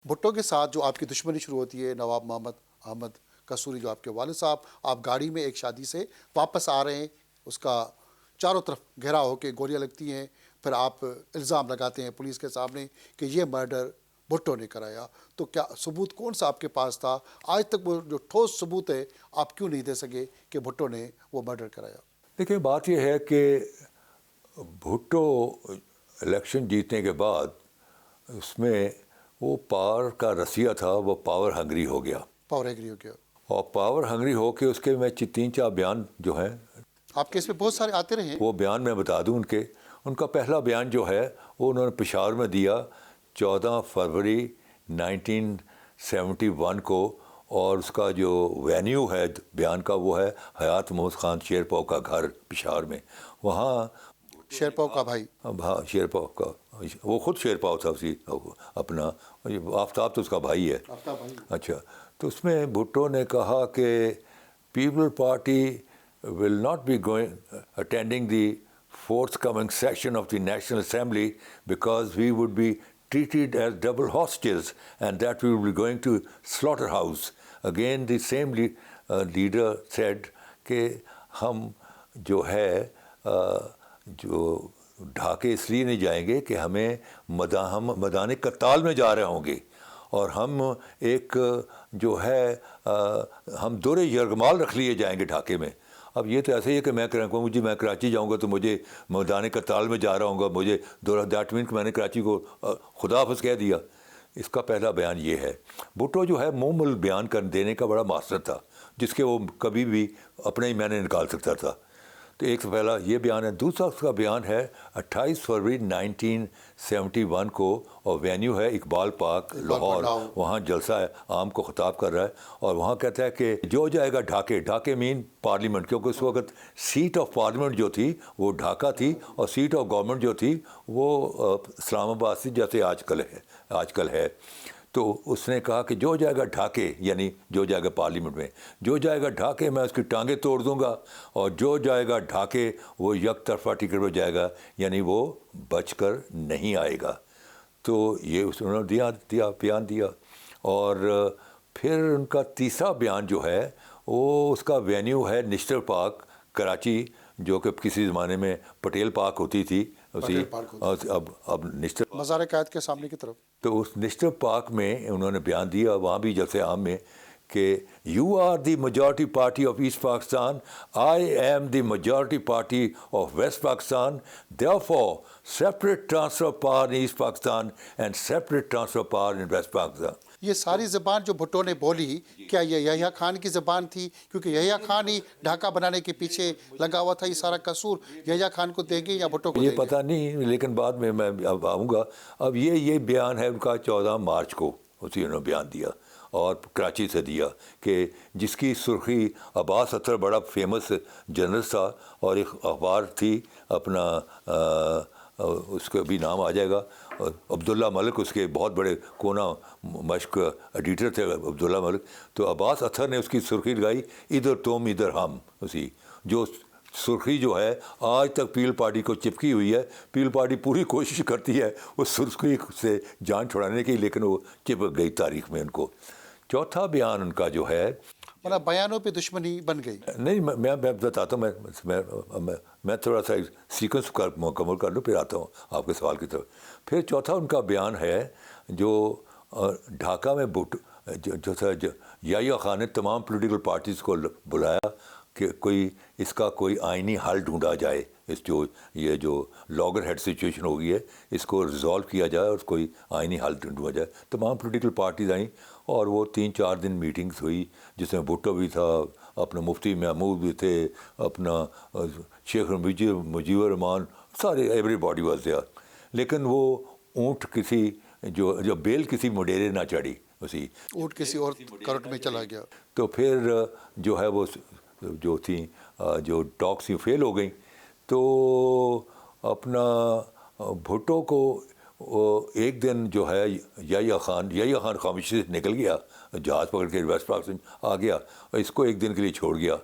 بھٹو کے ساتھ جو آپ کی دشمنی شروع ہوتی ہے، نواب محمد احمد قصوری جو آپ کے والد صاحب، آپ گاڑی میں ایک شادی سے واپس آ رہے ہیں، اس کا چاروں طرف گھیرا ہو کے گولیاں لگتی ہیں، پھر آپ الزام لگاتے ہیں پولیس کے سامنے کہ یہ مرڈر بھٹو نے کرایا، تو کیا ثبوت کون سا آپ کے پاس تھا؟ آج تک وہ جو ٹھوس ثبوت ہے آپ کیوں نہیں دے سکے کہ بھٹو نے وہ مرڈر کرایا؟ دیکھیں، بات یہ ہے کہ بھٹو الیکشن جیتنے کے بعد اس میں وہ پاور کا رسیہ تھا، وہ پاور ہنگری ہو گیا، پاور ایگری ہو گیا، اور پاور ہنگری ہو کے اس کے میں 3-4 بیان جو ہیں آپ کے اس میں بہت سارے آتے رہے ہیں۔ وہ بیان میں بتا دوں ان کا پہلا بیان جو ہے وہ انہوں نے پشاور میں دیا 14 فروری 1971 کو، اور اس کا جو وینیو ہے بیان کا وہ ہے حیات محمود خان شیرپاؤ کا گھر پشاور میں۔ وہاں شیرپاؤ کا بھائی، ہاں، شیرپاؤ کا، وہ خود شیرپاؤ تھا اسی اپنا، آفتاب تو اس کا بھائی ہے۔ اچھا، تو اس میں بھٹو نے کہا کہ people party will not be attending the forthcoming session of the National Assembly because we would be treated as double hostages and that we will be going to slaughterhouse. Again, the same leader said کہ ہم جو ہے جو ڈھاکے اس لیے نہیں جائیں گے کہ ہم میدان قتال میں جا رہے ہوں گے، اور ہم ایک جو ہے ہم دور یرغمال رکھ لیے جائیں گے ڈھاکے میں۔ اب یہ تو ایسے ہی ہے کہ میں کراچی جاؤں گا تو مجھے میدان قتال میں جا رہا ہوں گا، مجھے دیٹ مین کہ میں نے کراچی کو خدا حافظ کہہ دیا۔ اس کا پہلا بیان یہ ہے۔ بھٹو جو ہے مومل بیان دینے کا بڑا ماسٹر تھا، جس کے وہ کبھی بھی اپنے ہی میں نے نکال سکتا تھا۔ تو ایک تو پہلا یہ بیان ہے۔ دوسرا اس کا بیان ہے 28 فروری 1971 کو، اور وینیو ہے اقبال پارک لاہور، وہاں جلسہ عام کو خطاب کر رہا ہے، اور وہاں کہتا ہے کہ جو جائے گا ڈھاکے مین پارلیمنٹ، کیونکہ اس وقت سیٹ آف پارلیمنٹ جو تھی وہ ڈھاکہ تھی، اور سیٹ آف گورنمنٹ جو تھی وہ اسلام آباد سے جیسے آج کل ہے۔ تو اس نے کہا کہ جو جائے گا ڈھاکے، یعنی جو جائے گا پارلیمنٹ میں، جو جائے گا ڈھاکے میں اس کی ٹانگیں توڑ دوں گا، اور جو جائے گا ڈھاکے وہ یک طرفہ ٹکٹ پہ جائے گا، یعنی وہ بچ کر نہیں آئے گا۔ تو یہ انہوں نے بیان دیا۔ اور پھر ان کا تیسرا بیان جو ہے وہ اس کا وینیو ہے نشتر پارک کراچی، جو کہ کسی زمانے میں پٹیل پارک ہوتی تھی، اب نشتر مزار قائد کے سامنے کی طرف۔ تو اس نشتر پارک میں انہوں نے بیان دیا، وہاں بھی جلسے عام میں، کہ you are the majority party of east Pakistan, I am the majority party of west Pakistan, therefore separate transfer of power in east Pakistan and separate transfer of power in west Pakistan. یہ ساری زبان جو بھٹو نے بولی، کیا یہ یحییٰ خان کی زبان تھی؟ کیونکہ یحییٰ خان ہی ڈھاکہ بنانے کے پیچھے لگا ہوا تھا، یہ سارا قصور یحییٰ خان کو دیں گے یا بھٹو کو دیں یہ گے؟ پتہ نہیں، لیکن بعد میں اب آؤں گا۔ اب یہ بیان ہے ان کا 14 مارچ کو، اسی انہوں نے بیان دیا، اور کراچی سے دیا، کہ جس کی سرخی عباس اطہر بڑا فیمس جرنلسٹ تھا، اور ایک اخبار تھی اپنا، اس کا بھی نام آ جائے گا، عبداللہ ملک، اس کے بہت بڑے کونا مشق ایڈیٹر تھے عبداللہ ملک۔ تو عباس اطہر نے اس کی سرخی لگائی ادھر تم ادھر ہم، اسی جو سرخی جو ہے آج تک پیپل پارٹی کو چپکی ہوئی ہے۔ پیپل پارٹی پوری کوشش کرتی ہے اس سرخی سے جان چھڑانے کی، لیکن وہ چپک گئی تاریخ میں ان کو۔ چوتھا بیان ان کا جو ہے، مطلب بیانوں پہ دشمنی بن گئی۔ نہیں، میں بتاتا ہوں، میں تھوڑا سا سیکوینس مکمل کر لوں، پھر آتا ہوں آپ کے سوال کی طرف۔ پھر چوتھا ان کا بیان ہے جو ڈھاکہ میں جو تھا، یحییٰ خان نے تمام پولیٹیکل پارٹیز کو بلایا کہ اس کا کوئی آئینی حل ڈھونڈا جائے، یہ جو لاگر ہیڈ سچویشن ہو گئی ہے اس کو ریزالو کیا جائے، اور کوئی آئینی حل ڈھونڈا جائے۔ تمام پولیٹیکل پارٹیز آئیں، اور وہ 3-4 دن میٹنگز ہوئی، جس میں بھٹو بھی تھا، اپنا مفتی محمود بھی تھے، اپنا شیخ مجیب الرحمان، سارے ایوری باڈی واز دیئر۔ لیکن وہ اونٹ کسی جو بیل کسی مڈیرے نہ چڑھی، اسی اونٹ کسی اور کرٹ میں چلا گیا۔ تو پھر جو ہے وہ جو تھیں جو ٹاکس ہی فیل ہو گئیں، تو اپنا بھٹو کو ایک دن جو ہے یحییٰ خان خاموشی سے نکل گیا، جہاز پکڑ کے ویسٹ پاکستان آ گیا، اور اس کو ایک دن کے لیے چھوڑ گیا،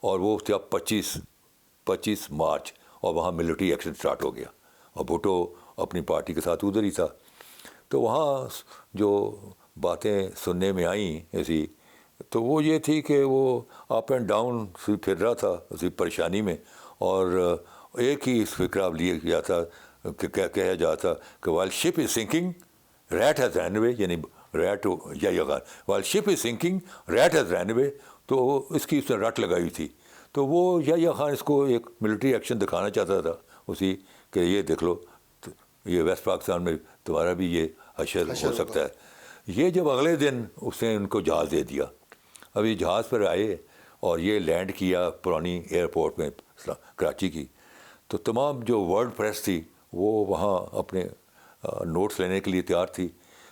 اور وہ تھا 25 مارچ، اور وہاں ملٹری ایکشن سٹارٹ ہو گیا، اور بھٹو اپنی پارٹی کے ساتھ ادھر ہی تھا۔ تو وہاں جو باتیں سننے میں آئیں ایسی، تو وہ یہ تھی کہ وہ اپ اینڈ ڈاؤن پھر رہا تھا اسی پریشانی میں، اور ایک ہی فکرہ لیا گیا تھا کہ کہا جاتا کہ while ship is sinking rat has run away, یعنی ریٹ یا غار، while ship is sinking rat has run away, تو اس کی اس نے رٹ لگائی تھی. تو وہ یا خان اس کو ایک ملٹری ایکشن دکھانا چاہتا تھا اسی، کہ یہ دیکھ لو یہ ویسٹ پاکستان میں تمہارا بھی یہ حشر ہو سکتا ہے. یہ جب اگلے دن اس نے ان کو جہاز دے دیا، اب یہ جہاز پر آئے اور یہ لینڈ کیا پرانی ایئرپورٹ میں کراچی کی، تو تمام جو ورلڈ پریس تھی وہ وہاں اپنے نوٹس لینے کے لیے تیار تھی.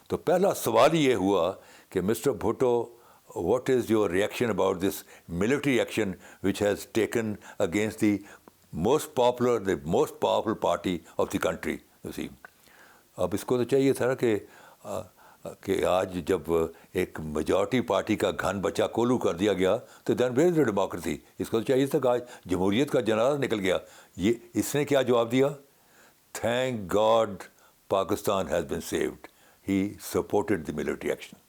تو پہلا سوال یہ ہوا کہ mister Bhutto, what is your reaction about this military action which has taken against the most powerful party of the country, you see. اب اس کو تو چاہیے تھا نا کہ آج جب ایک میجورٹی پارٹی کا گھن بچہ کولو کر دیا گیا تو then where is the democracy. اس کو تو چاہیے تھا کہ آج جمہوریت کا جنازہ نکل گیا. یہ اس نے کیا جواب دیا؟ Thank God Pakistan has been saved, he supported the military action.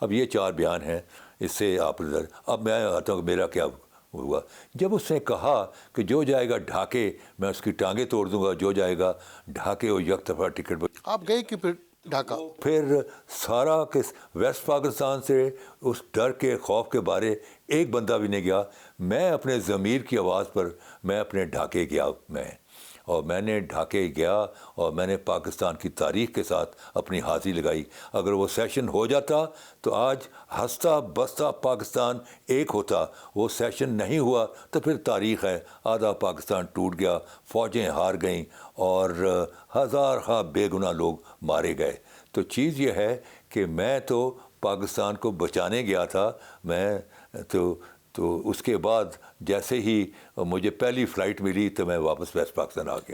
اب یہ 4 بیان ہیں، اس سے آپ اب میں آتا ہوں کہ میرا کیا ہوا. جب اس نے کہا کہ جو جائے گا ڈھاکے میں اس کی ٹانگیں توڑ دوں گا، جو جائے گا ڈھاکے وہ یک طرفہ ٹکٹ پر. آپ گئے کہ پھر ڈھاکہ؟ پھر سارا کہ ویسٹ پاکستان سے اس ڈر کے خوف کے بارے ایک بندہ بھی نہیں گیا. میں اپنے ضمیر کی آواز پر میں اپنے ڈھاکے گیا، اور میں نے ڈھاکے گیا اور میں نے پاکستان کی تاریخ کے ساتھ اپنی حاضری لگائی. اگر وہ سیشن ہو جاتا تو آج ہنستا بستا پاکستان ایک ہوتا. وہ سیشن نہیں ہوا تو پھر تاریخ ہے، آدھا پاکستان ٹوٹ گیا، فوجیں ہار گئیں اور ہزارہ بے گناہ لوگ مارے گئے. تو چیز یہ ہے کہ میں تو پاکستان کو بچانے گیا تھا. میں تو اس کے بعد جیسے ہی مجھے پہلی فلائٹ ملی تو میں واپس ویسٹ پاکستان آ گیا.